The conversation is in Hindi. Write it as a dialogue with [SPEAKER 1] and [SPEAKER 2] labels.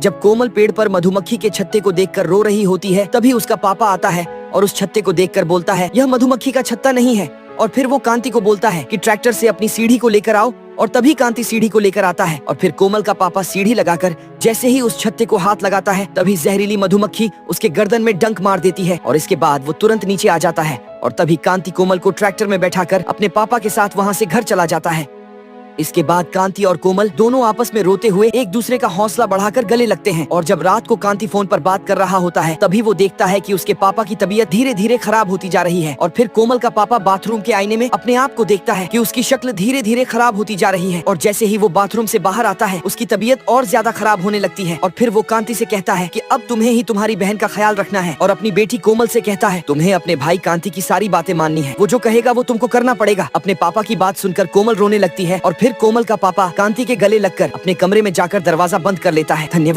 [SPEAKER 1] जब कोमल पेड़ पर मधुमक्खी के छत्ते को देखकर रो रही होती है, तभी उसका पापा आता है और उस छत्ते को देखकर बोलता है, यह मधुमक्खी का छत्ता नहीं है। और फिर वो कांति को बोलता है कि ट्रैक्टर से अपनी सीढ़ी को लेकर आओ, और तभी कांति सीढ़ी को लेकर आता है। और फिर कोमल का पापा सीढ़ी लगाकर जैसे ही उस छत्ते को हाथ लगाता है, तभी जहरीली मधुमक्खी उसके गर्दन में डंक मार देती है और इसके बाद वो तुरंत नीचे आ जाता है। और तभी कांति कोमल को ट्रैक्टर में बैठाकर अपने पापा के साथ वहाँ से घर चला जाता है। इसके बाद कांति और कोमल दोनों आपस में रोते हुए एक दूसरे का हौसला बढ़ाकर गले लगते हैं। और जब रात को कांति फोन पर बात कर रहा होता है, तभी वो देखता है कि उसके पापा की तबीयत धीरे धीरे खराब होती जा रही है। और फिर कोमल का पापा बाथरूम के आईने में अपने आप को देखता है कि उसकी शक्ल धीरे धीरे खराब होती जा रही है। और जैसे ही वो बाथरूम से बाहर आता है, उसकी तबीयत और ज्यादा खराब होने लगती है। और फिर वो कांति से कहता है कि अब तुम्हें ही तुम्हारी बहन का ख्याल रखना है। और अपनी बेटी कोमल से कहता है, तुम्हें अपने भाई कांति की सारी बातें माननी है, वो जो कहेगा वो तुमको करना पड़ेगा। अपने पापा की बात सुनकर कोमल रोने लगती है और फिर कोमल का पापा कांति के गले लगकर अपने कमरे में जाकर दरवाजा बंद कर लेता है। धन्यवाद।